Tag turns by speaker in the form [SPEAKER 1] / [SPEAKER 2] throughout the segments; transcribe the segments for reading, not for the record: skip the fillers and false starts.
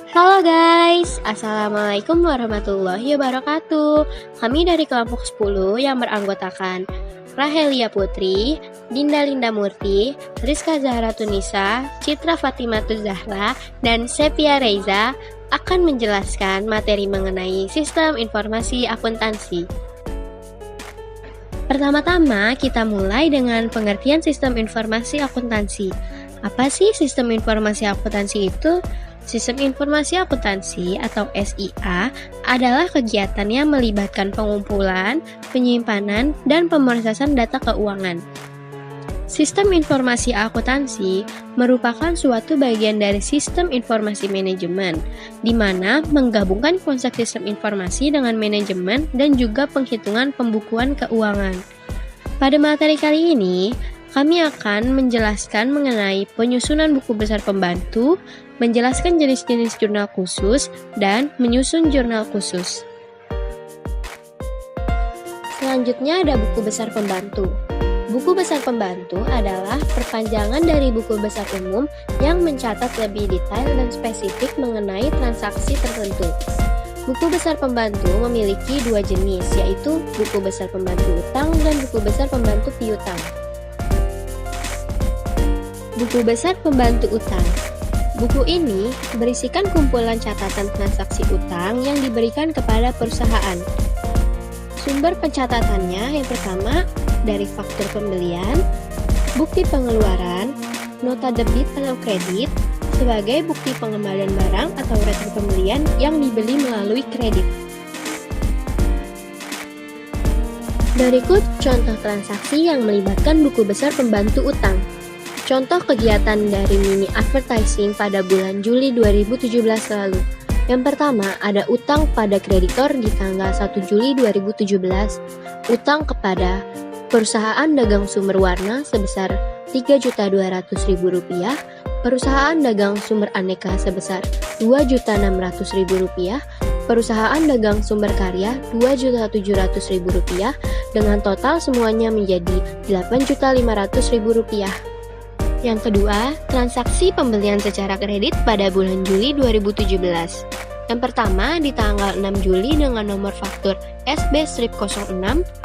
[SPEAKER 1] Halo guys, Assalamualaikum warahmatullahi wabarakatuh. Kami dari kelompok 10 yang beranggotakan Rahelia Putri, Dinda Linda Murti, Rizka Zahra Tunisa, Citra Fatimatu Zahra, dan Sepia Reza akan menjelaskan materi mengenai sistem informasi akuntansi. Pertama-tama kita mulai dengan pengertian sistem informasi akuntansi. Apa sih sistem informasi akuntansi itu? Sistem informasi akuntansi atau SIA adalah kegiatan yang melibatkan pengumpulan, penyimpanan, dan pemrosesan data keuangan. Sistem informasi akuntansi merupakan suatu bagian dari sistem informasi manajemen, di mana menggabungkan konsep sistem informasi dengan manajemen dan juga penghitungan pembukuan keuangan. Pada materi kali ini, kami akan menjelaskan mengenai penyusunan buku besar pembantu, menjelaskan jenis-jenis jurnal khusus, dan menyusun jurnal khusus. Selanjutnya ada buku besar pembantu. Buku besar pembantu adalah perpanjangan dari buku besar umum yang mencatat lebih detail dan spesifik mengenai transaksi tertentu. Buku besar pembantu memiliki dua jenis, yaitu buku besar pembantu utang dan buku besar pembantu piutang. Buku besar pembantu utang. Buku ini berisikan kumpulan catatan transaksi utang yang diberikan kepada perusahaan. Sumber pencatatannya yang pertama dari faktur pembelian, bukti pengeluaran, nota debit atau kredit sebagai bukti pengembalian barang atau return pembelian yang dibeli melalui kredit. Berikut contoh transaksi yang melibatkan buku besar pembantu utang. Contoh kegiatan dari mini advertising pada bulan Juli 2017 lalu. Yang pertama, ada utang pada kreditor di tanggal 1 Juli 2017, utang kepada perusahaan dagang sumber warna sebesar Rp3.200.000, perusahaan dagang sumber aneka sebesar Rp2.600.000, perusahaan dagang sumber karya Rp2.700.000, dengan total semuanya menjadi Rp8.500.000. Yang kedua, transaksi pembelian secara kredit pada bulan Juli 2017. Yang pertama, di tanggal 6 Juli dengan nomor faktur SB-06,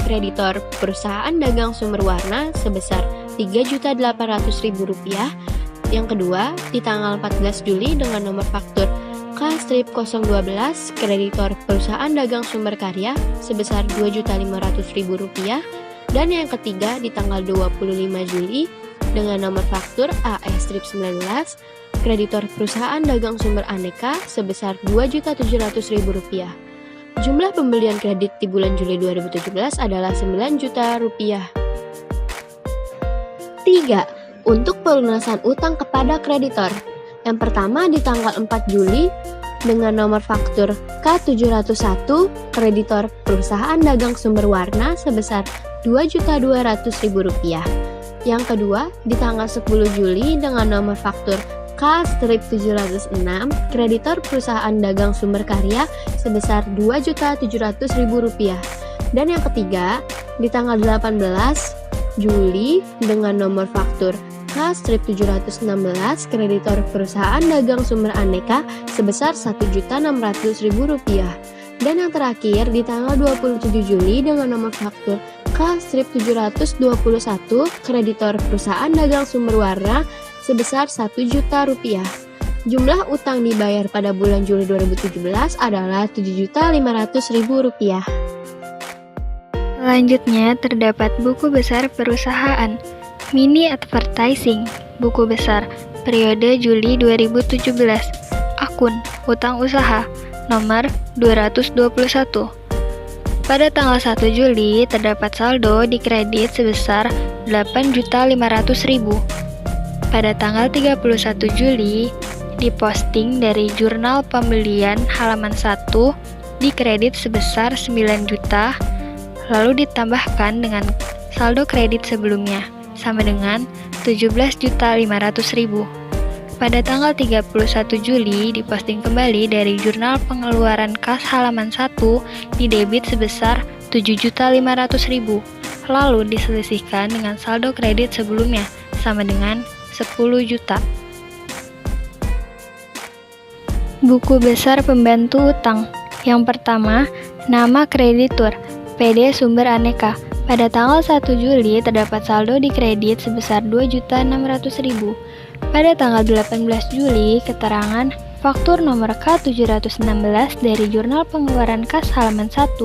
[SPEAKER 1] kreditor perusahaan dagang sumber warna sebesar Rp3.800.000. Yang kedua, di tanggal 14 Juli dengan nomor faktur K-012, kreditor perusahaan dagang sumber karya sebesar Rp2.500.000. Dan yang ketiga, di tanggal 25 Juli dengan nomor faktur AS-19, kreditor perusahaan dagang sumber aneka sebesar Rp2.700.000. Jumlah pembelian kredit di bulan Juli 2017 adalah Rp9 juta. 3. Untuk pelunasan utang kepada kreditor. Yang pertama di tanggal 4 Juli dengan nomor faktur K701, kreditor perusahaan dagang sumber warna sebesar Rp2.200.000. Yang kedua, di tanggal 10 Juli dengan nomor faktur K-706, kreditor perusahaan dagang sumber karya sebesar Rp2.700.000. Dan yang ketiga, di tanggal 18 Juli dengan nomor faktur K-716, kreditor perusahaan dagang sumber aneka sebesar Rp1.600.000. Dan yang terakhir, di tanggal 27 Juli dengan nomor faktur K-721, kreditor perusahaan dagang sumber warna sebesar Rp1 juta. Jumlah utang dibayar pada bulan Juli 2017 adalah Rp7.500.000.
[SPEAKER 2] Selanjutnya terdapat buku besar perusahaan, mini advertising, buku besar, periode Juli 2017, akun, utang usaha, nomor 221. Pada tanggal 1 Juli, terdapat saldo di kredit sebesar Rp8.500.000. Pada tanggal 31 Juli, diposting dari jurnal pembelian halaman 1 di kredit sebesar Rp9 juta, lalu ditambahkan dengan saldo kredit sebelumnya, sama dengan Rp17.500.000. Pada tanggal 31 Juli, diposting kembali dari jurnal pengeluaran kas halaman 1 di debit sebesar Rp7.500.000, lalu diselisihkan dengan saldo kredit sebelumnya, sama dengan Rp10 juta. Buku besar pembantu utang. Yang pertama, nama kreditur, PD Sumber Aneka. Pada tanggal 1 Juli terdapat saldo di kredit sebesar 2.600.000. Pada tanggal 18 Juli, keterangan faktur nomor K716 dari Jurnal Pengeluaran Kas halaman 1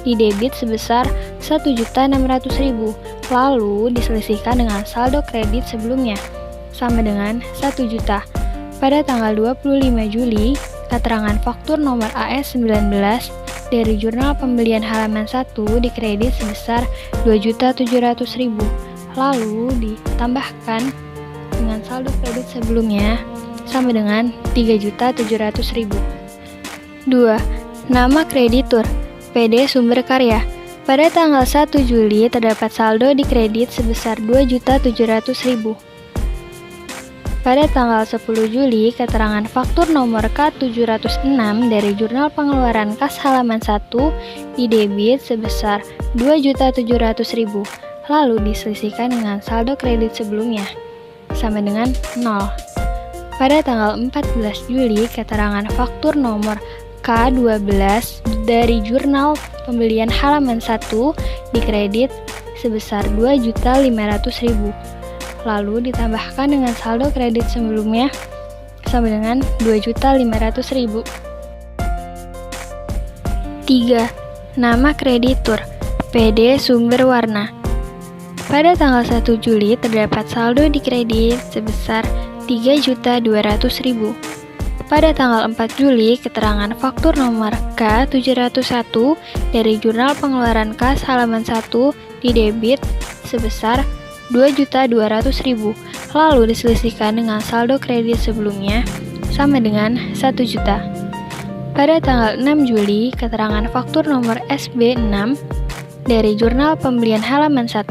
[SPEAKER 2] didebit sebesar 1.600.000, lalu diselisihkan dengan saldo kredit sebelumnya, sama dengan 1 juta. Pada tanggal 25 Juli, keterangan faktur nomor AS19 dari Jurnal Pembelian halaman 1 dikredit sebesar 2.700.000, lalu ditambahkan dengan saldo kredit sebelumnya sama dengan 3.700.000. 2. Nama kreditur, PD Sumber Karya. Pada tanggal 1 Juli terdapat saldo di kredit sebesar 2.700.000. Pada tanggal 10 Juli, keterangan faktur nomor K706 dari Jurnal Pengeluaran Kas halaman 1 didebit sebesar 2.700.000, lalu diselisihkan dengan saldo kredit sebelumnya, sama dengan 0. Pada tanggal 14 Juli, keterangan faktur nomor K12 dari Jurnal Pembelian halaman 1 dikredit sebesar 2.500.000. Lalu ditambahkan dengan saldo kredit sebelumnya sama dengan 2.500.000. 3. Nama kreditur, PD Sumber Warna. Pada tanggal 1 Juli terdapat saldo di kredit sebesar 3.200.000. Pada tanggal 4 Juli, keterangan faktur nomor K701 dari Jurnal Pengeluaran Kas halaman 1 didebit sebesar 2.200.000, lalu diselisihkan dengan saldo kredit sebelumnya sama dengan 1 juta. Pada tanggal 6 Juli, keterangan faktur nomor SB6 dari Jurnal Pembelian halaman 1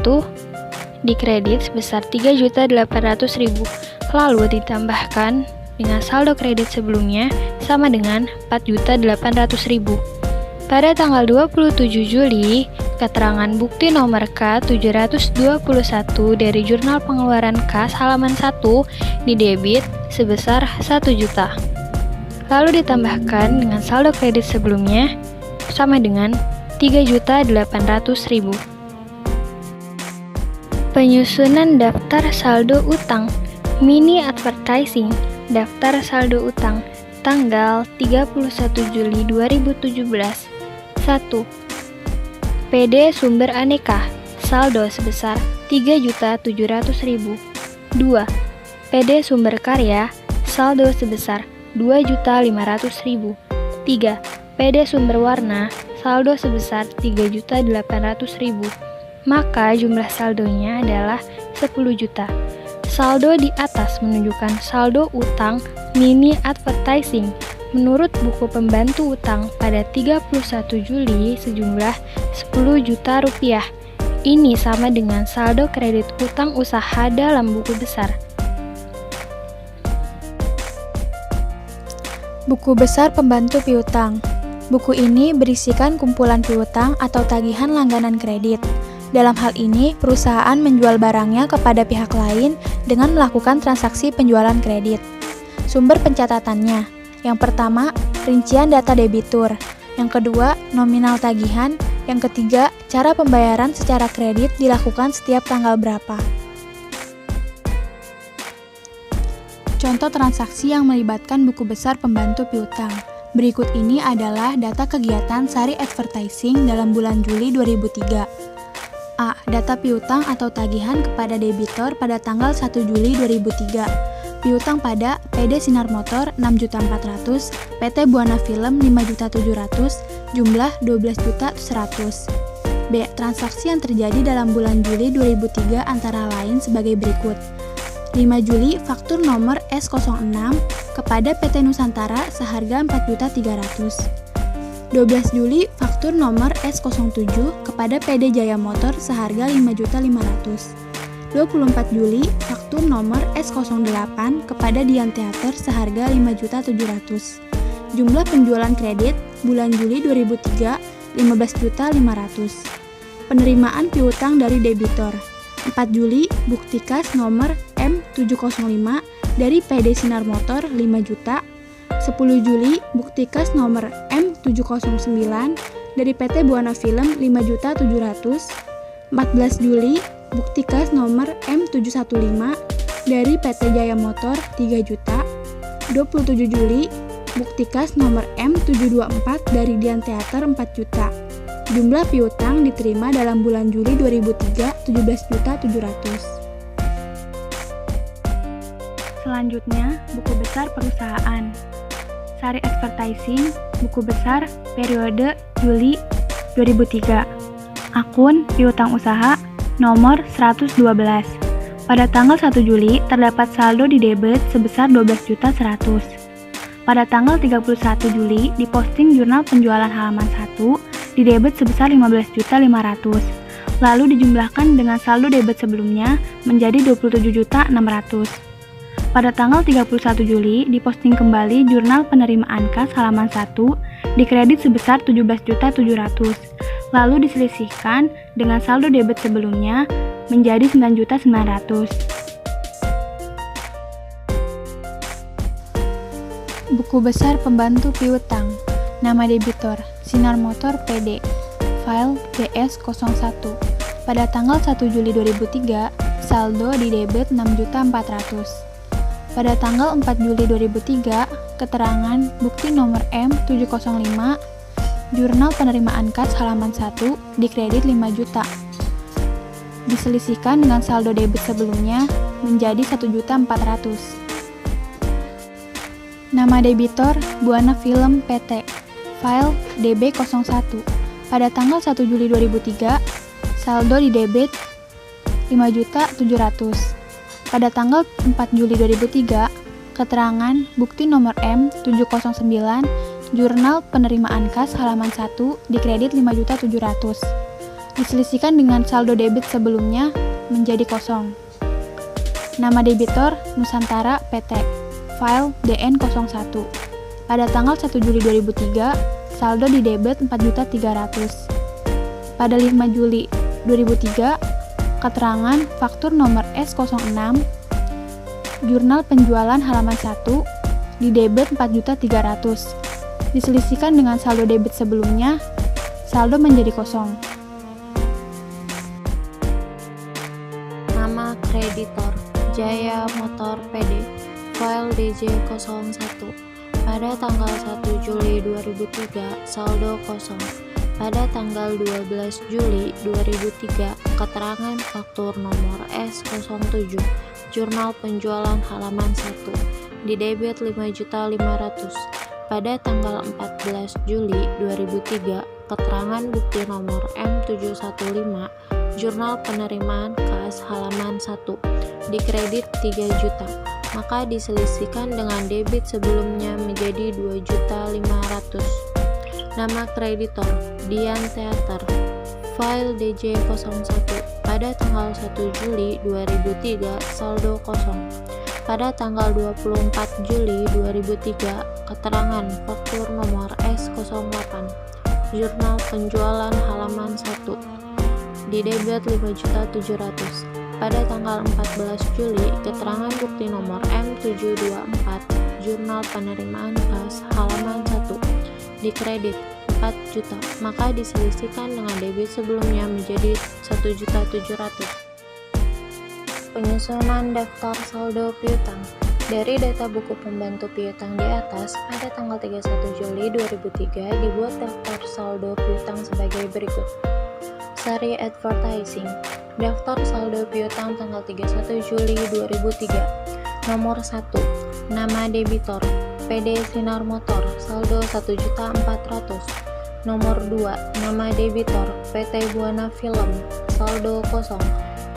[SPEAKER 2] dikredit sebesar 3.800.000, lalu ditambahkan dengan saldo kredit sebelumnya sama dengan 4.800.000. Pada tanggal 27 Juli, keterangan bukti nomor K721 dari Jurnal Pengeluaran Kas halaman 1 didebit sebesar 1 juta. Lalu ditambahkan dengan saldo kredit sebelumnya sama dengan 3.800.000. Penyusunan daftar saldo utang, mini advertising, daftar saldo utang, tanggal 31 Juli 2017. 1. PD Sumber Aneka, saldo sebesar 3.700.000. 2. PD Sumber Karya, saldo sebesar 2.500.000. 3. PD Sumber Warna, saldo sebesar 3.800.000. Maka jumlah saldonya adalah 10 juta. Saldo di atas menunjukkan saldo utang mini advertising menurut buku pembantu utang pada 31 Juli sejumlah 10 juta rupiah. Ini sama dengan saldo kredit utang usaha dalam buku besar.
[SPEAKER 3] Buku besar pembantu piutang. Buku ini berisikan kumpulan piutang atau tagihan langganan kredit. Dalam hal ini, perusahaan menjual barangnya kepada pihak lain dengan melakukan transaksi penjualan kredit. Sumber pencatatannya. Yang pertama, rincian data debitur. Yang kedua, nominal tagihan. Yang ketiga, cara pembayaran secara kredit dilakukan setiap tanggal berapa. Contoh transaksi yang melibatkan buku besar pembantu piutang. Berikut ini adalah data kegiatan Sari Advertising dalam bulan Juli 2003. A. Data piutang atau tagihan kepada debitor pada tanggal 1 Juli 2003. Piutang pada PD Sinar Motor 6.400.000, PT Buana Film 5.700.000, jumlah 12.100.000. B. Transaksi yang terjadi dalam bulan Juli 2003 antara lain sebagai berikut. 5 Juli, faktur nomor S06 kepada PT Nusantara seharga 4.300.000. 12 Juli, faktur nomor S07 kepada PD Jaya Motor seharga 5.500.000. 24 Juli, faktur nomor S08 kepada Dian Theater seharga 5.700.000. Jumlah penjualan kredit bulan Juli 2003 15.500.000. Penerimaan piutang dari debitor. 4 Juli, bukti kas nomor M705 dari PD Sinar Motor 5 juta. 10 Juli, bukti kas nomor M709 dari PT Buana Film 5.700.000. 14 Juli, bukti kas nomor M715 dari PT Jaya Motor 3 juta. 27 Juli, bukti kas nomor M724 dari Dian Theater 4 juta. Jumlah piutang diterima dalam bulan Juli 2003 17.700.000. Selanjutnya, buku besar perusahaan. Sari Advertising, buku besar periode Juli 2003. Akun piutang usaha nomor 112. Pada tanggal 1 Juli terdapat saldo di debit sebesar 12.100.000. Pada tanggal 31 Juli diposting jurnal penjualan halaman 1 di debit sebesar 15.500.000. Lalu dijumlahkan dengan saldo debit sebelumnya menjadi 27.600.000. Pada tanggal 31 Juli diposting kembali jurnal penerimaan kas halaman 1 dikredit sebesar 17.700.000. Lalu diselisihkan dengan saldo debit sebelumnya menjadi 9.900.000. Buku besar pembantu piutang. Nama debitor Sinar Motor PD. File DS01. Pada tanggal 1 Juli 2003, saldo di debit 6.400.000. Pada tanggal 4 Juli 2003, keterangan bukti nomor M705, jurnal penerimaan kas halaman 1 dikredit 5 juta. Diselisihkan dengan saldo debit sebelumnya menjadi 1.400.000. Nama debitor Buana Film PT. File DB01. Pada tanggal 1 Juli 2003, saldo di debit 5.700.000. Pada tanggal 4 Juli 2003, keterangan bukti nomor M709, jurnal penerimaan kas halaman 1 dikredit 5.700.000. Diselisihkan dengan saldo debit sebelumnya menjadi kosong. Nama debitor Nusantara PT. File DN01. Pada tanggal 1 Juli 2003, saldo di debit 4.300.000. Pada 5 Juli 2003, keterangan faktur nomor S06, jurnal penjualan halaman 1 di debit 4.300.000. Diselisihkan dengan saldo debit sebelumnya, saldo menjadi kosong.
[SPEAKER 4] Nama kreditor Jaya Motor PD. File DJ01. Pada tanggal 1 Juli 2003, saldo kosong. Pada tanggal 12 Juli 2003, keterangan faktur nomor S07, jurnal penjualan halaman 1, di debit 5.500.000. Pada tanggal 14 Juli 2003, keterangan bukti nomor M715, jurnal penerimaan kas halaman 1, dikredit 3 juta, maka diselisihkan dengan debit sebelumnya menjadi 2.500.000. Nama kreditor Dian Theater. File DJ01. Pada tanggal 1 Juli 2003, saldo kosong. Pada tanggal 24 Juli 2003, keterangan faktur nomor S08, jurnal penjualan halaman 1, di debit 5.700.000. Pada tanggal 14 Juli, keterangan bukti nomor M724, jurnal penerimaan kas halaman 1, dikredit 4 juta, maka diselisihkan dengan debit sebelumnya menjadi 1.700.000. Penyusunan daftar saldo piutang. Dari data buku pembantu piutang di atas, pada tanggal 31 Juli 2003 dibuat daftar saldo piutang sebagai berikut. Sari Advertising. Daftar saldo piutang tanggal 31 Juli 2003. Nomor 1. Nama debitor PD Sinar Motor, saldo 1.400.000. Nomor 2. Nama debitor PT Buana Film, saldo kosong.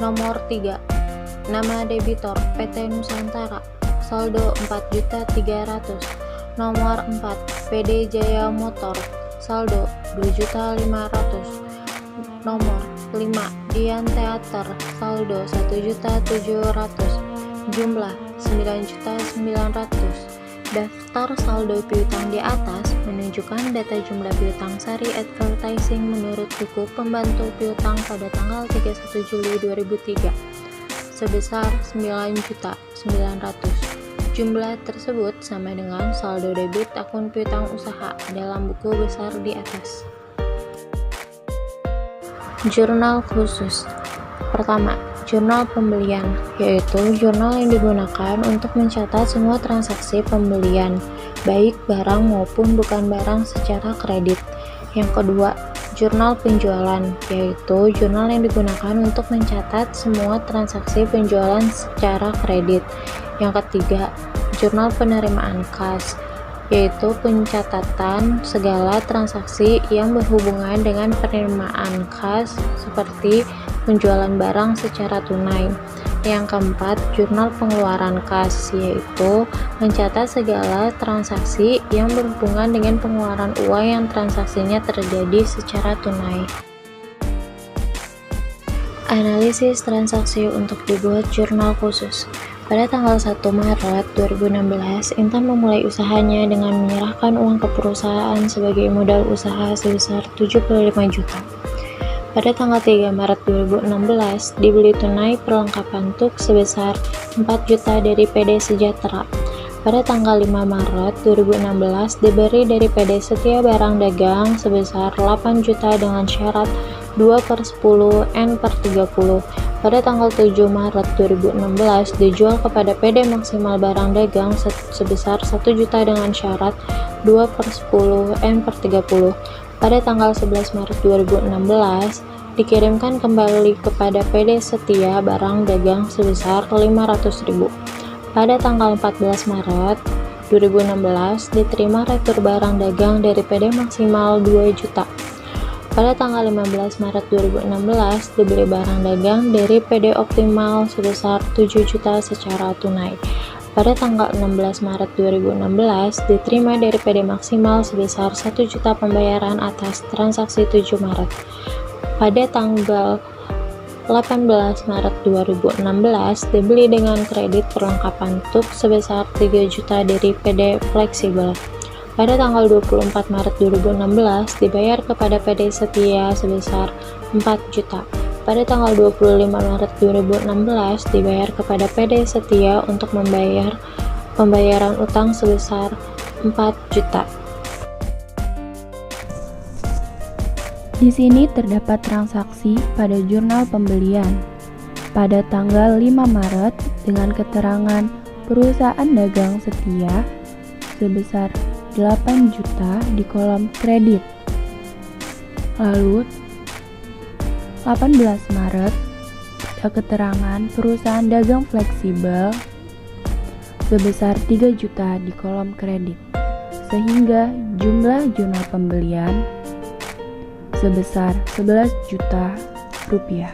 [SPEAKER 4] Nomor 3. Nama debitor PT Nusantara, saldo 4.300.000. Nomor 4. PD Jaya Motor, saldo 2.500.000. Nomor 5. Dian Theater, saldo 1.700.000. Jumlah 9.900.000. Daftar saldo piutang di atas menunjukkan data jumlah piutang Sari Advertising menurut buku pembantu piutang pada tanggal 31 Juli 2003 sebesar 9.900.000. Jumlah tersebut sama dengan saldo debit akun piutang usaha dalam buku besar di atas. Jurnal khusus. Pertama, jurnal pembelian, yaitu jurnal yang digunakan untuk mencatat semua transaksi pembelian, baik barang maupun bukan barang secara kredit. Yang kedua, jurnal penjualan, yaitu jurnal yang digunakan untuk mencatat semua transaksi penjualan secara kredit. Yang ketiga, jurnal penerimaan kas, yaitu pencatatan segala transaksi yang berhubungan dengan penerimaan kas seperti penjualan barang secara tunai. Yang keempat, jurnal pengeluaran kas, yaitu mencatat segala transaksi yang berhubungan dengan pengeluaran uang yang transaksinya terjadi secara tunai. Analisis transaksi untuk dibuat jurnal khusus. Pada tanggal 1 Maret 2016, Intan memulai usahanya dengan menyerahkan uang ke perusahaan sebagai modal usaha sebesar 75 juta. Pada tanggal 3 Maret 2016, dibeli tunai perlengkapan truk sebesar 4 juta dari PD Sejahtera. Pada tanggal 5 Maret 2016, diberi dari PD Setia Barang Dagang sebesar 8 juta dengan syarat 2/10 N/30. Pada tanggal 7 Maret 2016, dijual kepada PD Maksimal Barang Dagang sebesar 1 juta dengan syarat 2/10 N/30. Pada tanggal 11 Maret 2016, dikirimkan kembali kepada PD Setia Barang Dagang sebesar 500.000. Pada tanggal 14 Maret 2016, diterima retur barang dagang dari PD Maksimal 2 juta. Pada tanggal 15 Maret 2016, dibeli barang dagang dari PD Optimal sebesar 7 juta secara tunai. Pada tanggal 16 Maret 2016, diterima dari PD Maksimal sebesar 1 juta pembayaran atas transaksi 7 Maret. Pada tanggal 18 Maret 2016, dibeli dengan kredit perlengkapan truk sebesar 3 juta dari PD Fleksibel. Pada tanggal 24 Maret 2016, dibayar kepada PD Setia sebesar 4 juta. Pada tanggal 25 Maret 2016, dibayar kepada PD Setia untuk membayar pembayaran utang sebesar 4 juta.
[SPEAKER 3] Di sini terdapat transaksi pada jurnal pembelian pada tanggal 5 Maret dengan keterangan perusahaan dagang Setia sebesar 8 juta di kolom kredit. Lalu 18 Maret ada keterangan perusahaan dagang Fleksibel sebesar 3 juta di kolom kredit, sehingga jumlah jurnal pembelian sebesar 11 juta rupiah.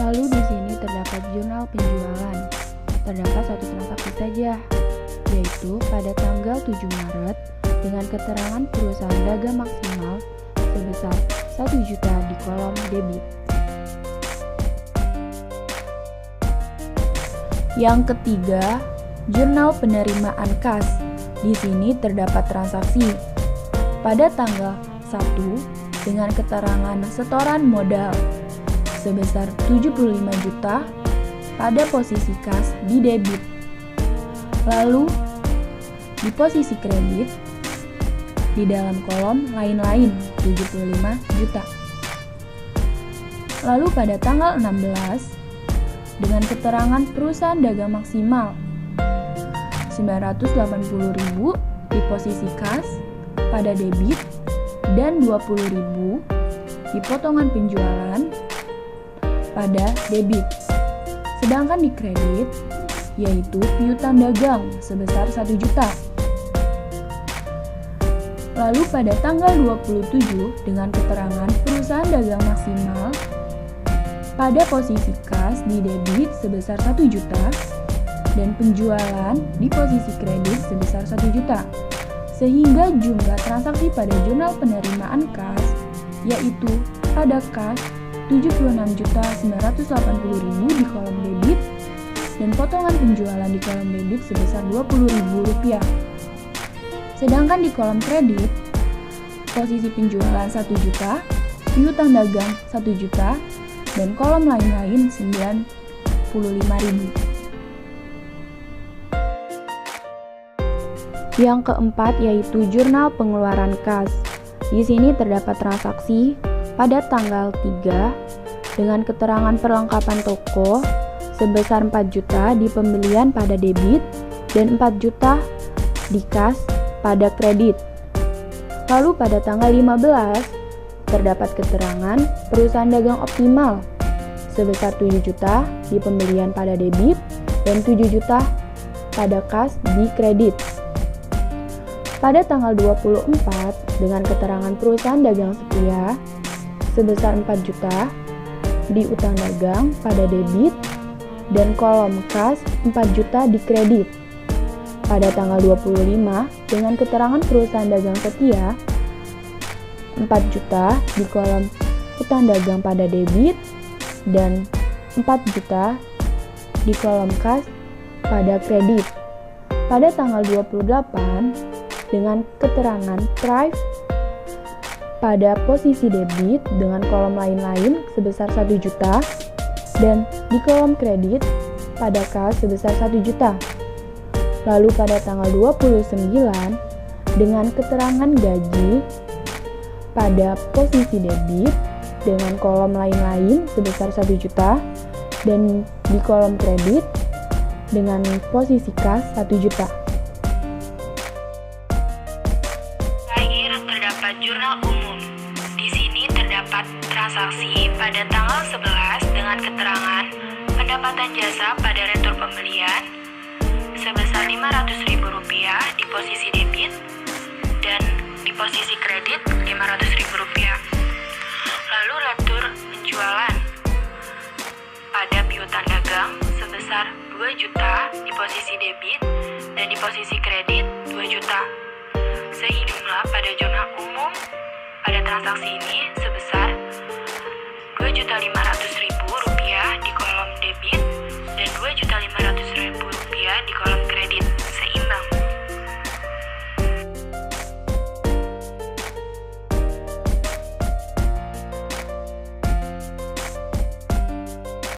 [SPEAKER 3] Lalu di sini terdapat jurnal penjualan. Terdapat satu transaksi saja, yaitu pada tanggal 7 Maret dengan keterangan perusahaan dagang maksimal sebesar 1 juta di kolom debit. Yang ketiga, jurnal penerimaan kas. Di sini terdapat transaksi pada tanggal 1 dengan keterangan setoran modal sebesar 75 juta pada posisi kas di debit. Lalu di posisi kredit di dalam kolom lain-lain 75 juta. Lalu pada tanggal 16 dengan keterangan perusahaan dagang maksimal 980.000 di posisi kas pada debit dan 20.000 di potongan penjualan pada debit. Sedangkan di kredit yaitu piutang dagang sebesar 1 juta. Lalu pada tanggal 27 dengan keterangan perusahaan dagang maksimal pada posisi kas di debit sebesar 1 juta dan penjualan di posisi kredit sebesar 1 juta. Sehingga jumlah transaksi pada jurnal penerimaan kas yaitu pada kas 76.980.000 di kolom debit dan potongan penjualan di kolom debit sebesar Rp20.000. Sedangkan di kolom kredit, posisi penjualan 1 juta, piutang dagang 1 juta, dan kolom lain-lain 9 245.000. Yang keempat yaitu jurnal pengeluaran kas. Di sini terdapat transaksi pada tanggal 3 dengan keterangan perlengkapan toko sebesar 4 juta di pembelian pada debit dan 4 juta di kas pada kredit. Lalu pada tanggal 15 terdapat keterangan perusahaan dagang optimal sebesar 7 juta di pembelian pada debit dan 7 juta pada kas di kredit. Pada tanggal 24 dengan keterangan perusahaan dagang setia sebesar 4 juta di utang dagang pada debit dan kolom kas 4 juta di kredit. Pada tanggal 25 dengan keterangan perusahaan dagang setia 4 juta di kolom utang dagang pada debit dan 4 juta di kolom kas pada kredit. Pada tanggal 28 dengan keterangan price pada posisi debit dengan kolom lain-lain sebesar 1 juta dan di kolom kredit pada kas sebesar 1 juta. Lalu pada tanggal 29 dengan keterangan gaji pada posisi debit dengan kolom lain-lain sebesar 1 juta dan di kolom kredit dengan posisi kas 1 juta.
[SPEAKER 2] Terakhir terdapat jurnal umum. Di sini terdapat transaksi pada tanggal 11 dengan keterangan pendapatan jasa pada retur pembelian sebesar Rp500.000 di posisi debit dan di posisi kredit Rp500.000. Lalu retur penjualan pada piutang dagang sebesar 2 juta di posisi debit dan di posisi kredit 2 juta. Sehingga pada jurnal umum pada transaksi ini